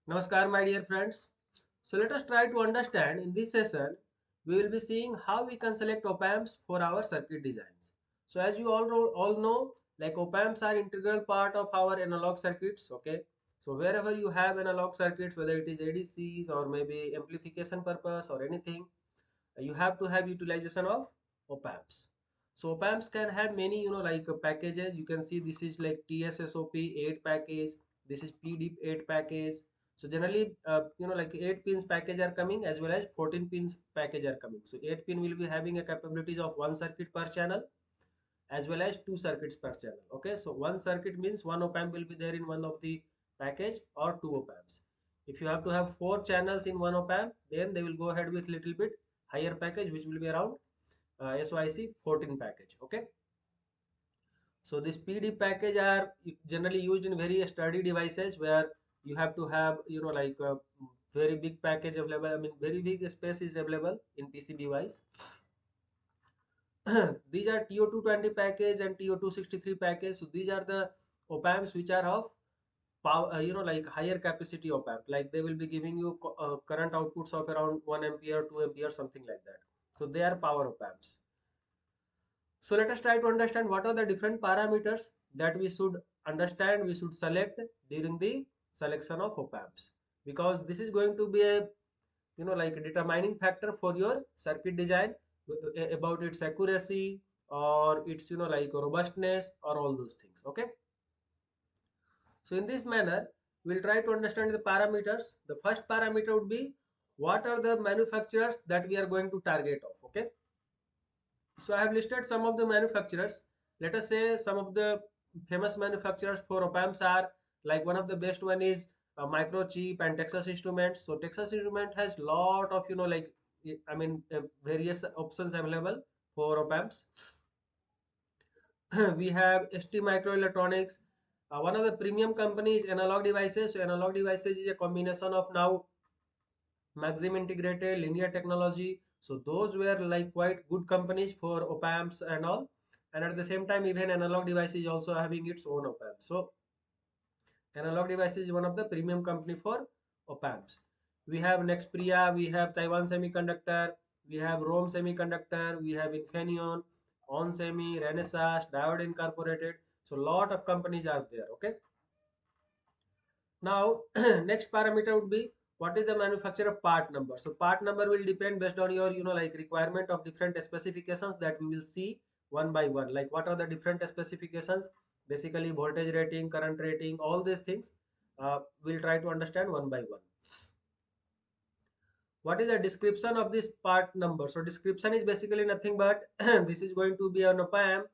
Namaskar, my dear friends. So let us try to understand in this session. We will be seeing how we can select op-amps for our circuit designs. So as you all know, like op-amps are integral part of our analog circuits. Okay. So wherever you have analog circuits, whether it is ADCs or maybe amplification purpose or anything, you have to have utilization of op-amps. So op-amps can have many, like packages. You can see this is like TSSOP 8 package. This is PDIP 8 package. So generally, like 8 pins package are coming as well as 14 pins package are coming. So 8 pin will be having a capabilities of one circuit per channel as well as two circuits per channel. Okay, so one circuit means one op-amp will be there in one of the package or two op-amps. If you have to have four channels in one op-amp, then they will go ahead with little bit higher package, which will be around SYC 14 package. Okay, so this PD package are generally used in very sturdy devices where you have to have like a very big package available. I mean very big space is available in PCB wise. These are TO220 package and TO263 package. So these are the op-amps which are of power, like higher capacity op-amp. Like they will be giving you current outputs of around 1 ampere, 2 ampere, something like that. So they are power op-amps. So let us try to understand what are the different parameters that we should understand, we should select during the selection of op-amps, because this is going to be a like a determining factor for your circuit design about its accuracy or its like robustness or all those things. Okay, so in this manner we'll try to understand the parameters. The first parameter would be what are the manufacturers that we are going to target of. Okay, so I have listed some of the manufacturers. Let us say some of the famous manufacturers for op-amps are, like one of the best one is Microchip and Texas Instruments. So Texas Instrument has lot of like various options available for op-amps. We have ST Microelectronics. One of the premium companies Analog Devices. So Analog Devices is a combination of now Maxim Integrated, Linear Technology. So those were like quite good companies for op-amps and all. And at the same time, even Analog Devices is also having its own op-amps. So Analog Devices is one of the premium company for op-amps. We have Nexperia, we have Taiwan Semiconductor, we have Rome Semiconductor, we have Infineon, onsemi, Renesas, Diode Incorporated. So lot of companies are there. Okay. Now, next parameter would be what is the manufacturer part number. So part number will depend based on your, like requirement of different specifications that we will see one by one. Like what are the different specifications, basically voltage rating, current rating, all these things. We'll try to understand one by one. What is the description of this part number? So description is basically nothing but this is going to be an op-amp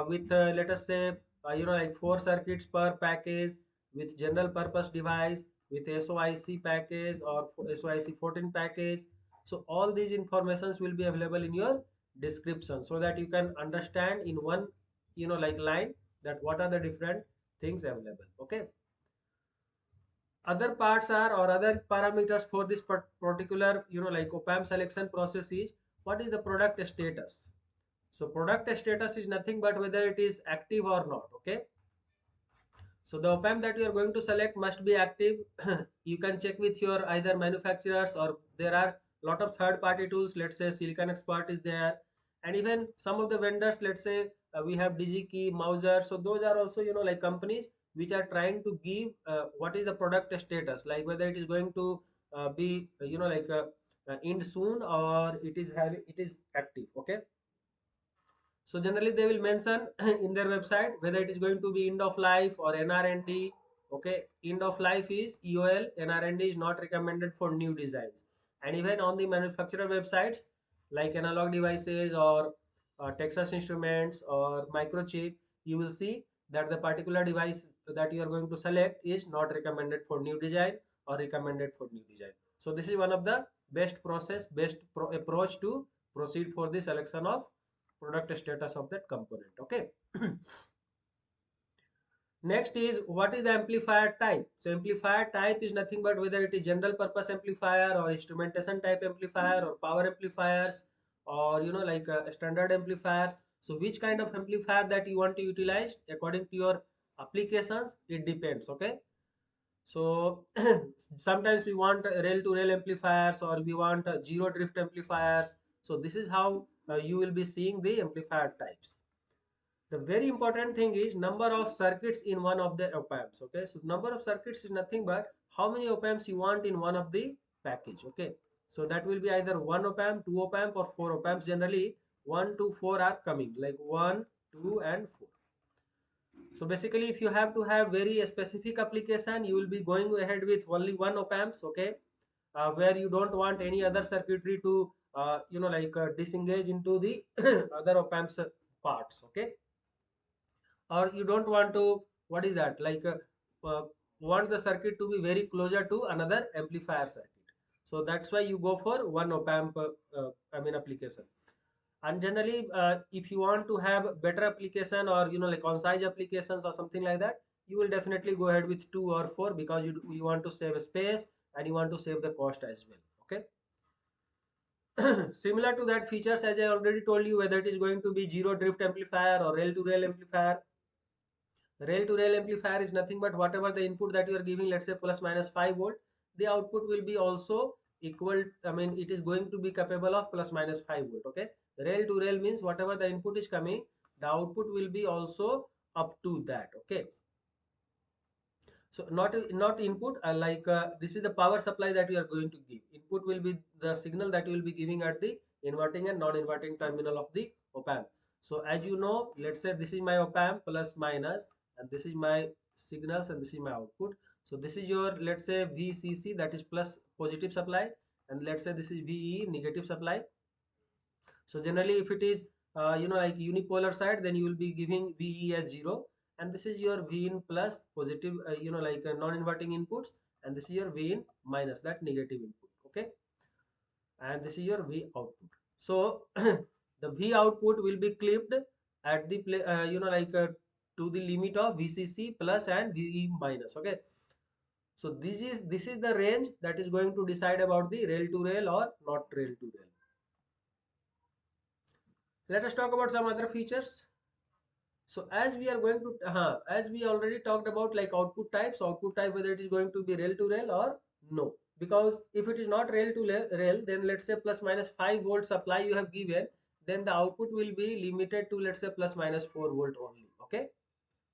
with let us say like four circuits per package with general purpose device with SOIC package or SOIC 14 package. So all these informations will be available in your description so that you can understand in one like line that what are the different things available. Okay, other parts are or other parameters for this particular like op-amp selection process is what is the product status. So product status is nothing but whether it is active or not. Okay, so the op-amp that you are going to select must be active. You can check with your either manufacturers or there are lot of third party tools. Let's say Silicon Expert is there, and even some of the vendors, let's say we have DigiKey, Mauser. So those are also like companies which are trying to give what is the product status, like whether it is going to be like end soon or it is having it is active. Okay, so generally they will mention in their website whether it is going to be end of life or NRND. Okay, end of life is EOL, NRND is not recommended for new designs. And even on the manufacturer websites like Analog Devices or Texas Instruments or Microchip, you will see that the particular device that you are going to select is not recommended for new design or recommended for new design. So this is one of the best process, approach to proceed for the selection of product status of that component. Okay. Next is what is the amplifier type. So amplifier type is nothing but whether it is general purpose amplifier or instrumentation type amplifier or power amplifiers or like standard amplifiers. So which kind of amplifier that you want to utilize according to your applications, it depends. Okay, So sometimes we want rail to rail amplifiers, or we want zero drift amplifiers. So this is how you will be seeing the amplifier types. The very important thing is number of circuits in one of the op amps. Okay, so number of circuits is nothing but how many op amps you want in one of the package. Okay, so that will be either one op amp, two op amp, or four op amps. Generally 1 to 4 are coming, like 1, 2 and 4. So basically if you have to have very specific application, you will be going ahead with only one op amps. Okay, where you don't want any other circuitry to disengage into the other op amps parts. Okay, or you don't want to, what is that, uh, want the circuit to be very closer to another amplifier circuit. So that's why you go for one op amp application. And generally if you want to have better application, or like on size applications or something like that, you will definitely go ahead with 2 or 4, because you want to save space and you want to save the cost as well. Okay. Similar to that features, as I already told you, whether it is going to be zero drift amplifier or rail to rail amplifier. Rail to rail amplifier is nothing but whatever the input that you are giving, let's say plus minus 5 volt, the output will be also equal, it is going to be capable of plus minus 5 volt. Okay, rail to rail means whatever the input is coming, the output will be also up to that. Okay, so not input, this is the power supply that you are going to give. Input will be the signal that you will be giving at the inverting and non-inverting terminal of the op amp. So as you know, let's say this is my op amp plus minus, and this is my signals, and this is my output. So this is your, let's say, VCC, that is plus positive supply, and let's say this is VE, negative supply. So generally if it is like unipolar side, then you will be giving VE as 0, and this is your V in plus positive non-inverting inputs, and this is your V in minus, that negative input. Okay, and this is your V output. So the V output will be clipped at the to the limit of VCC plus and VE minus. Okay, so this is the range that is going to decide about the rail to rail or not rail to rail. Let us talk about some other features. So as we are going to, as we already talked about, like output types, output type, whether it is going to be rail to rail or no. Because if it is not rail to rail, then let's say plus minus 5 volt supply you have given, then the output will be limited to, let's say, plus minus 4 volt only. Okay.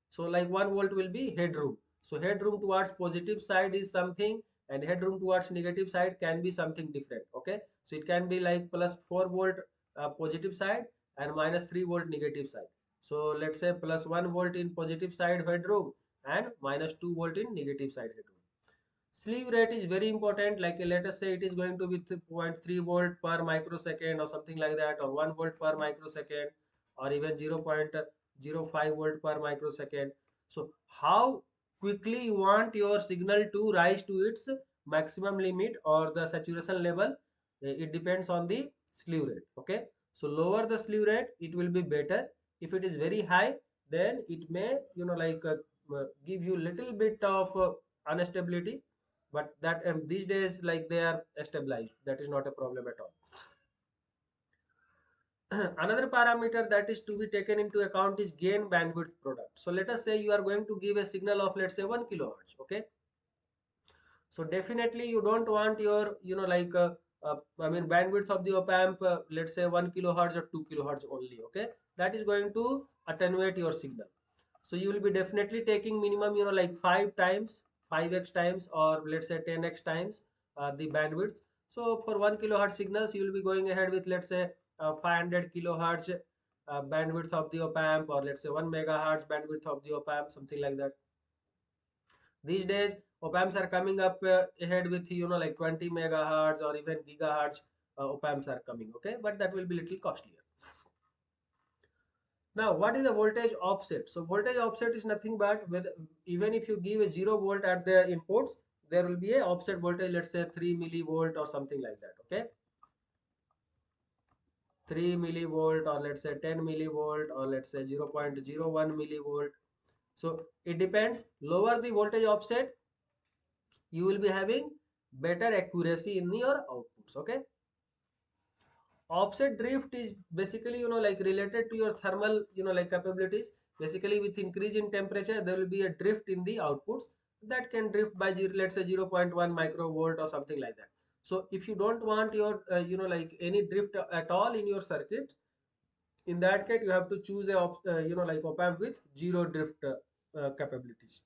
So like 1 volt will be headroom. So headroom towards positive side is something, and headroom towards negative side can be something different. Okay. So it can be like plus 4 volt positive side and minus 3 volt negative side. So let's say plus 1 volt in positive side headroom and minus 2 volt in negative side headroom. Sleeve rate is very important. Like let us say it is going to be 0.3 volt per microsecond or something like that, or 1 volt per microsecond, or even 0.05 volt per microsecond. So how quickly you want your signal to rise to its maximum limit or the saturation level, it depends on the slew rate. Okay, so lower the slew rate, it will be better. If it is very high, then it may give you little bit of instability, but that these days, like, they are stabilized, that is not a problem at all. Another parameter that is to be taken into account is gain bandwidth product. So let us say you are going to give a signal of, let's say, 1 kilohertz. Okay, so definitely you don't want your bandwidth of the op amp, let's say 1 kilohertz or 2 kilohertz only. Okay, that is going to attenuate your signal. So you will be definitely taking minimum 5 times, 5x times, or let's say 10x times the bandwidth. So for 1 kilohertz signals, you will be going ahead with, let's say, 500 kilohertz bandwidth of the op amp, or let's say 1 megahertz bandwidth of the op amp, something like that. These days op amps are coming up ahead with 20 megahertz or even gigahertz op amps are coming. Okay, but that will be little costlier. Now what is the voltage offset? So voltage offset is nothing but, with even if you give a 0 volt at the inputs, there will be a offset voltage, let's say 3 millivolt or something like that. Okay, 3 millivolt, or let's say 10 millivolt, or let's say 0.01 millivolt. So it depends. Lower the voltage offset, you will be having better accuracy in your outputs. Okay, offset drift is basically related to your thermal capabilities. Basically with increase in temperature, there will be a drift in the outputs. that can drift by let's say 0.1 microvolt or something like that. So if you don't want your like any drift at all in your circuit, in that case you have to choose a like op amp with zero drift capabilities.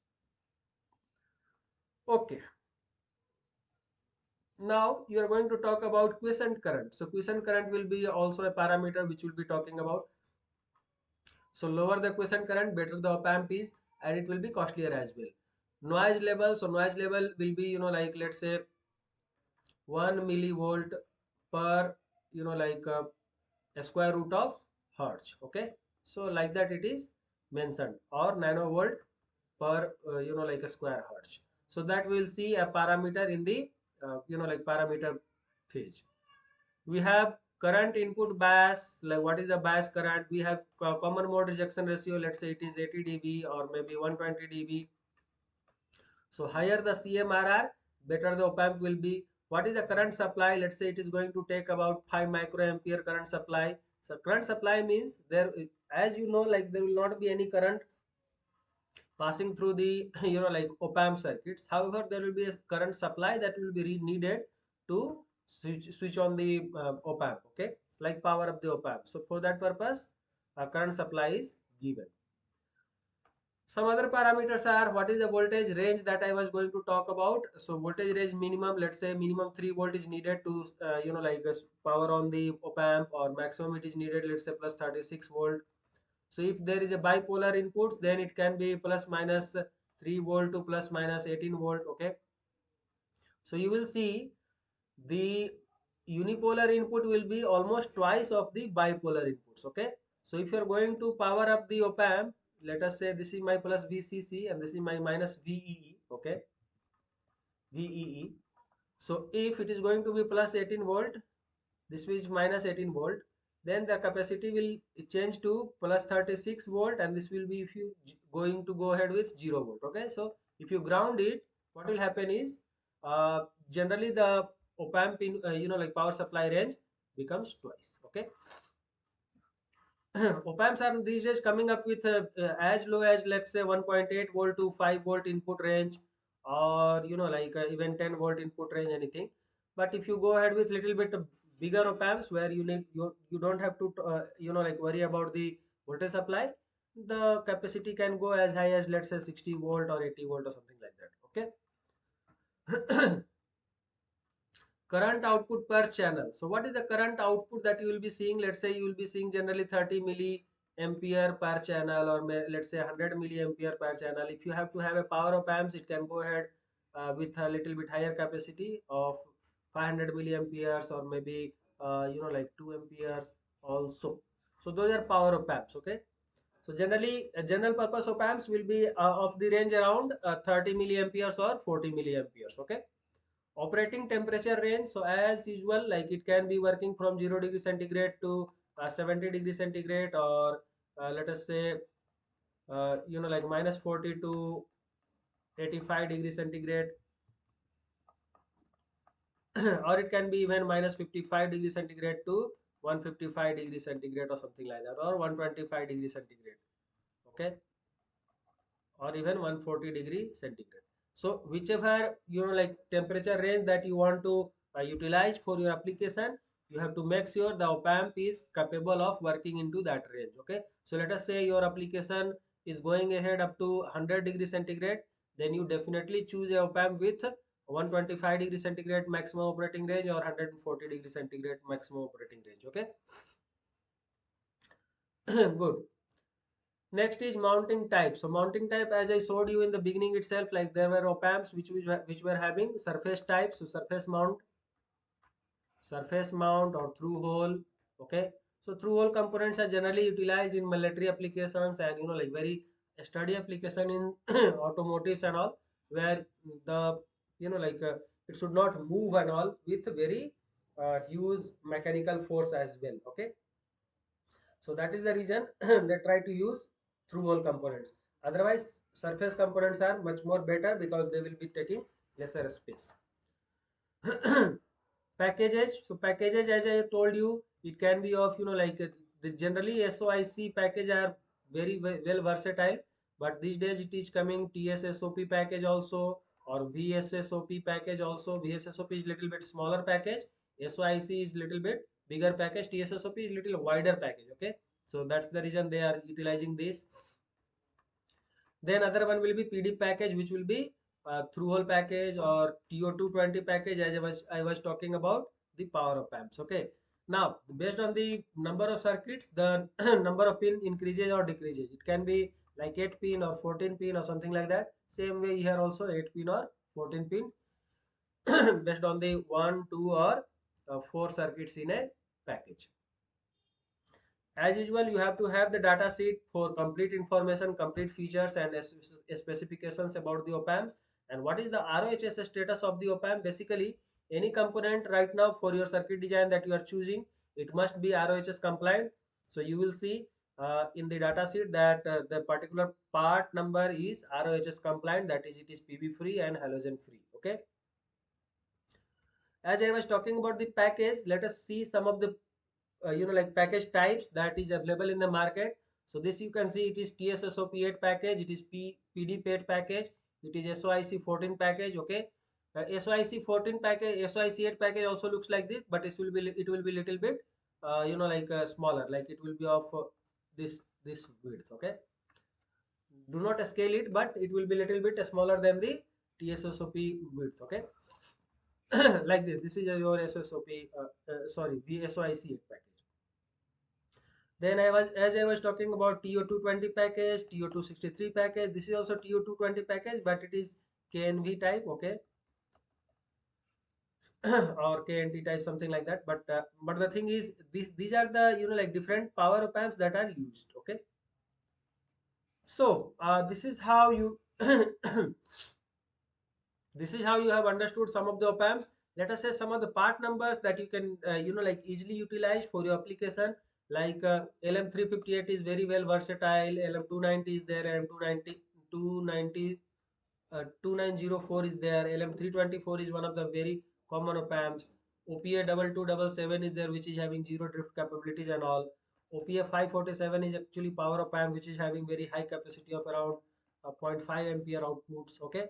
Okay, now you are going to talk about quiescent current. So quiescent current will be also a parameter which we'll be talking about. So lower the quiescent current, better the op amp is, and it will be costlier as well. Noise level, so noise level will be like let's say 1 millivolt per like a square root of hertz. Okay, so like that it is mentioned, or nanovolt per like a square hertz. So that we will see a parameter in the like parameter phase. We have current input bias, like what is the bias current. We have common mode rejection ratio, let's say it is 80 dB or maybe 120 dB. So higher the CMRR, better the op amp will be. What is the current supply? Let's say it is going to take about 5 microampere current supply. So current supply means there, as you know, like there will not be any current passing through the like op amp circuits. However, there will be a current supply that will be needed to switch on the op amp. Okay, like power up the op amp. So for that purpose, current supply is given. Some other parameters are what is the voltage range that I was going to talk about. So voltage range minimum, let's say minimum 3 volt is needed to like power on the op amp, or maximum it is needed, let's say plus 36 volt. So if there is a bipolar inputs, then it can be plus minus 3 volt to plus minus 18 volt. Okay, so you will see the unipolar input will be almost twice of the bipolar inputs. Okay, so if you are going to power up the op amp, let us say this is my plus VCC and this is my minus VEE. Okay, VEE. So if it is going to be plus 18 volt, this is minus 18 volt, then the capacity will change to plus 36 volt, and this will be if you going to go ahead with 0 volt. Okay, so if you ground it, what will happen is generally the op amp in like power supply range becomes twice. Okay, op amps are these days coming up with as low as let's say 1.8 volt to 5 volt input range, or like even 10 volt input range, anything. But if you go ahead with little bit bigger op amps where you don't have to like worry about the voltage supply, the capacity can go as high as let's say 60 volt or 80 volt or something like that. Okay. Current output per channel. So what is the current output that you will be seeing? Let's say you will be seeing generally 30 milliampere per channel, or let's say 100 milliampere per channel. If you have to have a power op amps, it can go ahead with a little bit higher capacity of 500 milliamperes, or maybe like 2 amperes also. So those are power op amps. Okay, so generally general purpose op amps will be of the range around 30 milliamperes or 40 milliamperes. Okay, operating temperature range, so as usual, like it can be working from 0 degree centigrade to 70 degree centigrade, or let us say like minus 40 to 85 degree centigrade. Or it can be even minus 55 degree centigrade to 155 degree centigrade or something like that, or 125 degree centigrade. Okay, or even 140 degree centigrade. So whichever like temperature range that you want to utilize for your application, you have to make sure the op amp is capable of working into that range. Okay, so let us say your application is going ahead up to 100 degree centigrade, then you definitely choose a op amp with 125 degree centigrade maximum operating range, or 140 degree centigrade maximum operating range. Okay. Good. Next is mounting type. So mounting type, as I showed you in the beginning itself, like there were op amps which were having surface type. So surface mount or through hole. Okay, so through hole components are generally utilized in military applications, and like very sturdy application in automotives and all, where the like it should not move and all with very huge mechanical force as well. Okay, so that is the reason they try to use through hole components. Otherwise, surface components are much more better because they will be taking lesser space. Packages. So packages, as I told you, it can be of like the generally SOIC package are very well versatile. but these days it is coming TSSOP package also, or VSSOP package also. VSSOP is little bit smaller package, SOIC is little bit bigger package, TSSOP is little wider package. Okay, so that's the reason they are utilizing this. Then other one will be PD package, which will be through hole package or TO220 package, as I was talking about the power of amps. Okay. Now, based on the number of circuits, the number of pin increases or decreases. It can be like 8 pin or 14 pin or something like that. Same way here also 8 pin or 14 pin based on the 1, 2 or 4 circuits in a package. As usual, you have to have the data sheet for complete information, complete features and specifications about the op-amps. And what is the ROHS status of the op-amp? Basically, any component right now for your circuit design that you are choosing, it must be ROHS compliant. So you will see in the data sheet that the particular part number is ROHS compliant, that is, it is PB free and halogen free. Okay. As I was talking about the package, let us see some of the like package types that is available in the market. So this you can see, it is TSSOP8 package, it is PD8 package, it is SOIC 14 package. Okay, SOIC 14 package, SOIC 8 package also looks like this, but it will be little bit like smaller, like it will be of this width. Okay, do not scale it, but it will be little bit smaller than the TSSOP width. Okay, like this is your SSOP sorry, the SOIC 8 package. Then as I was talking about TO220 package, TO263 package. This is also TO220 package, but it is KNV type. Okay, or KNT type, something like that. But the thing is, these are the like different power op amps that are used. Okay, so this is how you this is how you have understood some of the op amps. Let us say some of the part numbers that you can like easily utilize for your application. Like LM358 is very well versatile, LM290 is there, LM290 290 2904 is there, LM324 is one of the very common op amps. OPA 2277 is there, which is having zero drift capabilities and all. OPA 547 is actually power op amp, which is having very high capacity of around 0.5 ampere outputs. Okay,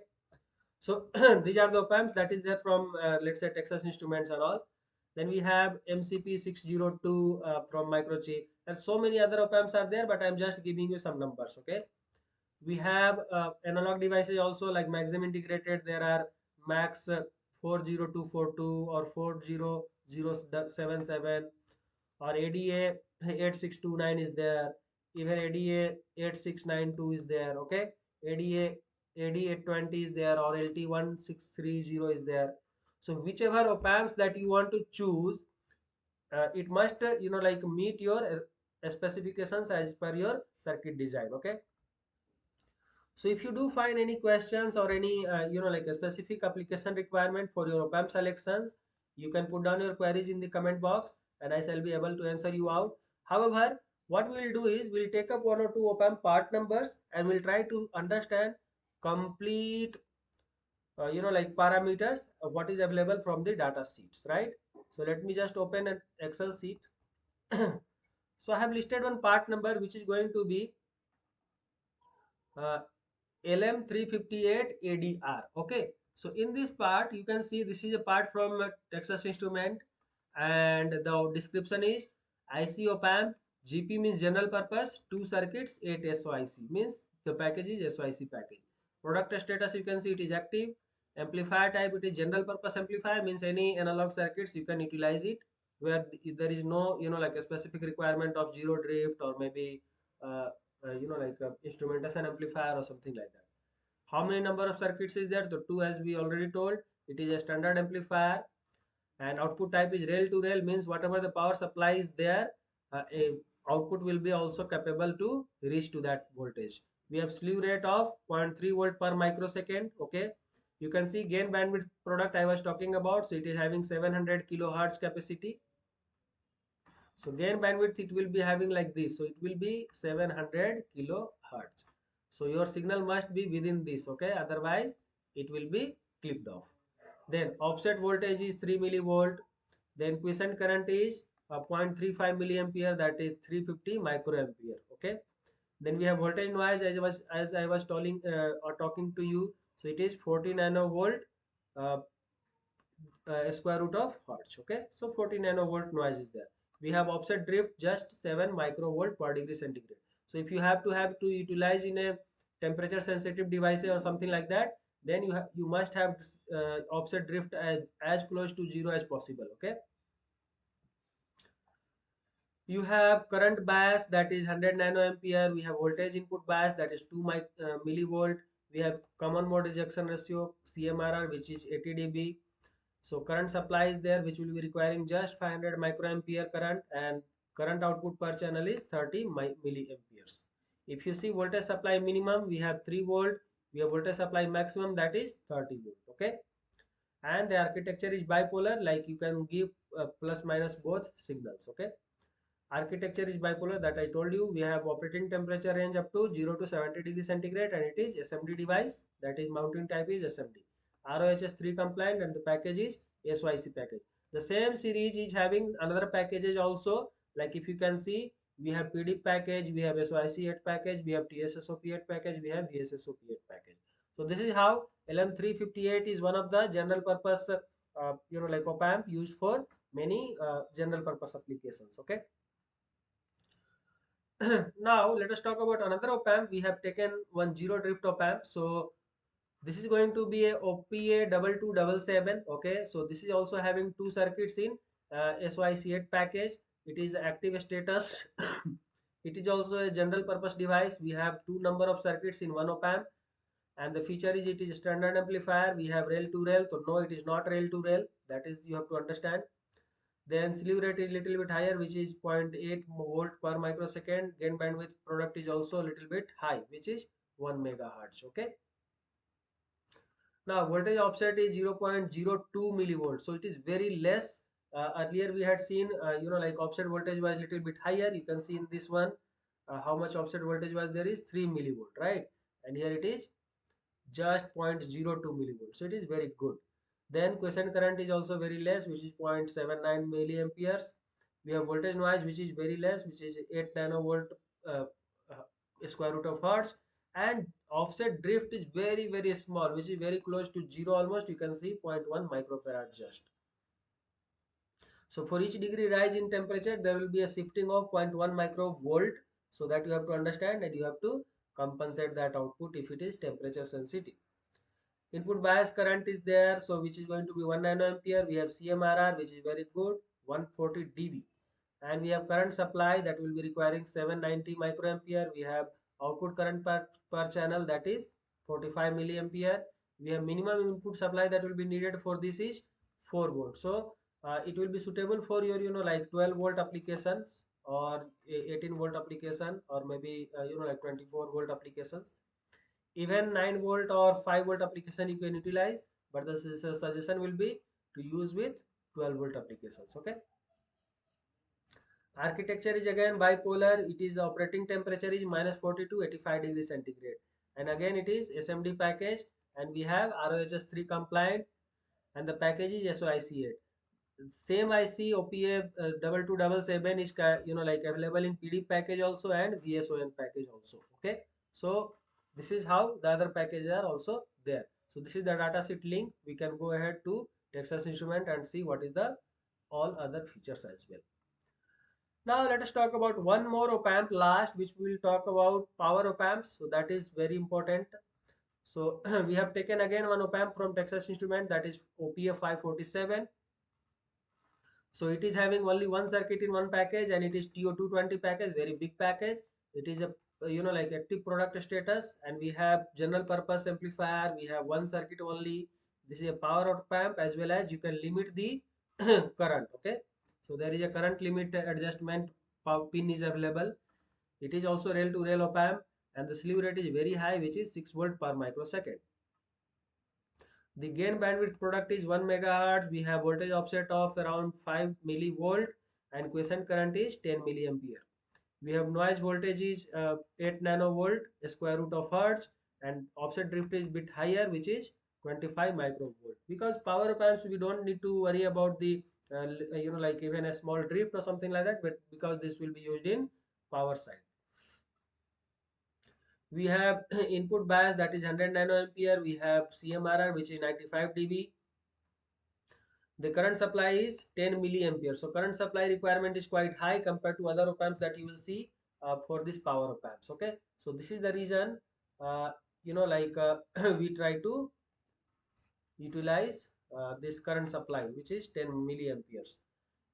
so these are the op amps that is there from let's say Texas Instruments and all. Then we have MCP 602 from Microchip. And so many other op amps are there, but I'm just giving you some numbers. Okay, we have analog devices also, like Maxim integrated. There are Max 40242 or 40077, or ADA 8629 is there, even ADA 8692 is there. Okay, ADA AD 820 is there, or LT 1630 is there. So whichever op amps that you want to choose, it must like meet your specifications as per your circuit design. Okay, so if you do find any questions or any like a specific application requirement for your op amp selections, you can put down your queries in the comment box and I shall be able to answer you out. However, what we'll do is we'll take up one or two op amp part numbers and we'll try to understand complete like parameters of what is available from the data sheets, right? So let me just open an Excel sheet. So I have listed one part number which is going to be uh, LM358 ADR. Okay, so in this part you can see this is a part from Texas Instrument, and the description is IC op amp. GP means general purpose, 2 circuits, 8 SOIC, means the package is SOIC package. Product status you can see it is active. Amplifier type, it is general purpose amplifier, means any analog circuits you can utilize it, where there is no like a specific requirement of zero drift or maybe uh, like a instrumentation amplifier or something like that. How many number of circuits is there? The two, as we already told. It is a standard amplifier, and output type is rail to rail, means whatever the power supply is there, a output will be also capable to reach to that voltage. We have slew rate of 0.3 volt per microsecond. Okay, you can see gain bandwidth product I was talking about, so it is having 700 kilohertz capacity. So gain bandwidth it will be having like this, so it will be 700 kilohertz. So your signal must be within this. Okay, otherwise it will be clipped off. Then offset voltage is 3 millivolt. Then quiescent current is 0.35 milliampere, that is 350 microampere. Okay, Then we have voltage noise, as I was telling or talking to you. So it is 40 nanovolt uh, square root of hertz. Okay, so 40 nanovolt noise is there. We have offset drift just 7 microvolt per degree centigrade. So if you have to utilize in a temperature sensitive device or something like that, then you must have offset drift as close to zero as possible. Okay, you have current bias that is 100 nanoampere. We have voltage input bias that is 2 millivolt. We have common mode rejection ratio CMRR, which is 80 dB. So current supply is there, which will be requiring just 500 microampere current, and current output per channel is 30 milliamperes. If you see voltage supply minimum, we have 3 volt. We have voltage supply maximum that is 30 volt. Okay, and the architecture is bipolar, like you can give plus minus both signals. Okay, architecture is bipolar that I told you. We have operating temperature range up to 0 to 70 degree centigrade, and it is SMD device, that is mounting type is SMD. ROHS 3 compliant, and the package is SYC package. The same series is having another packages also, like if you can see, we have PD package, we have SYC8 package, we have TSSOP8 package, we have VSSOP8 package. So this is how LM358 is one of the general purpose like op amp used for many general purpose applications. Okay. Now let us talk about another op amp. We have taken one zero drift op amp. So this is going to be a OPA 2277. Okay, so this is also having two circuits in SYC8 package. It is active status. It is also a general purpose device. We have two number of circuits in one op amp, and the feature is it is standard amplifier. We have rail to rail. So no, it is not rail to rail. That is you have to understand. Then slew rate is little bit higher, which is 0.8 volt per microsecond. Gain bandwidth product is also a little bit high, which is 1 megahertz. Okay. Now voltage offset is 0.02 millivolts, so it is very less. Earlier we had seen, like offset voltage was little bit higher. You can see in this one how much offset voltage was there is 3 millivolt, right? And here it is just 0.02 millivolts, so it is very good. Then quiescent current is also very less, which is 0.79 milliamperes. We have voltage noise, which is very less, which is 8 nanovolt uh, square root of hertz. And offset drift is very small, which is very close to zero almost. You can see zero point 0.1 microfarad just. So for each degree rise in temperature, there will be a shifting of 0 0.1 microvolt. So that you have to understand, and you have to compensate that output if it is temperature sensitive. Input bias current is there, so which is going to be 1 nanoampere. We have CMRR, which is very good, 140 dB. And we have current supply that will be requiring 790 microampere. We have output current per channel, that is 45 milliampere. We have minimum input supply that will be needed for this is 4 volt. So it will be suitable for your like 12 volt applications, or 18 volt application, or maybe like 24 volt applications. Even 9 volt or 5 volt application you can utilize, but the suggestion will be to use with 12 volt applications. Okay. Architecture is again bipolar. It is operating temperature is -40 to 85 degrees centigrade, and again it is SMD package, and we have ROHS 3 compliant, and the package is SOIC8. Same IC OPA 2277 is like available in PD package also and VSON package also. Okay, so this is how the other packages are also there. So this is the datasheet link. We can go ahead to Texas Instrument and see what is the all other features as well. Now let us talk about one more op amp last, which we will talk about power op amps. So that is very important. So we have taken again one op amp from Texas Instrument, that is OPA 547. So it is having only one circuit in one package, and it is TO220 package, very big package. It is a like active product status, and we have general purpose amplifier. We have one circuit only. This is a power op amp, as well as you can limit the current. Okay, so there is a current limit adjustment pin is available. It is also rail to rail op amp, and the slew rate is very high, which is 6 volt per microsecond. The gain bandwidth product is 1 megahertz. We have voltage offset of around 5 millivolt, and quiescent current is 10 milliampere. We have noise voltage is 8 nanovolt square root of hertz, and offset drift is bit higher, which is 25 microvolt. Because power op amps, we don't need to worry about the like even a small drift or something like that, but because this will be used in power side. We have input bias, that is 100 nanoampere. We have CMRR, which is 95 dB. The current supply is 10 milliampere. So current supply requirement is quite high compared to other op amps that you will see for this power op amps. Okay, so this is the reason, uh, we try to utilize this current supply, which is 10 milliamperes.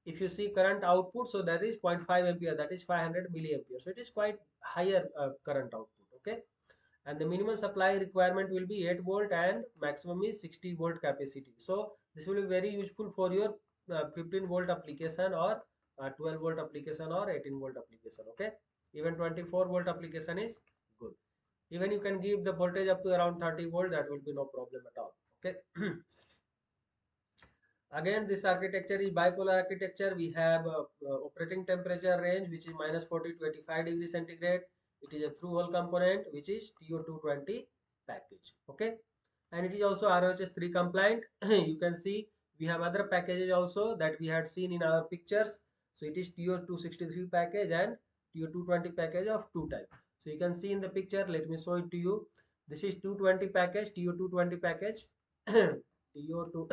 If you see current output, so that is 0.5 ampere, that is 500 milliampere. So it is quite higher current output. Okay, and the minimum supply requirement will be 8 volt and maximum is 60 volt capacity. So this will be very useful for your 15 volt application, or 12 volt application, or 18 volt application. Okay, even 24 volt application is good. Even you can give the voltage up to around 30 volt, that will be no problem at all. Okay. Again, this architecture is bipolar architecture. We have operating temperature range, which is -40 to 85 degrees centigrade. It is a through hole component, which is TO220 package. Okay, and it is also RoHS 3 compliant. You can see we have other packages also that we had seen in our pictures. So it is TO263 package and TO220 package of two type. So you can see in the picture. Let me show it to you. This is 220 package, TO220 package. TO2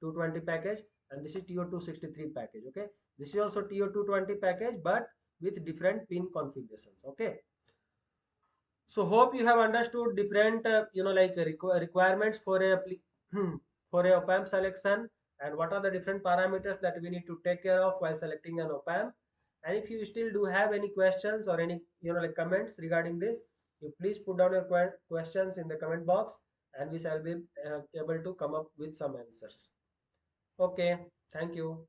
220 package, and this is TO263 package. Okay, this is also TO220 package, but with different pin configurations. Okay, so hope you have understood different requirements for a for a op amp selection, and what are the different parameters that we need to take care of while selecting an op amp. And if you still do have any questions or any comments regarding this, you please put down your questions in the comment box, and we shall be able to come up with some answers. Okay, thank you.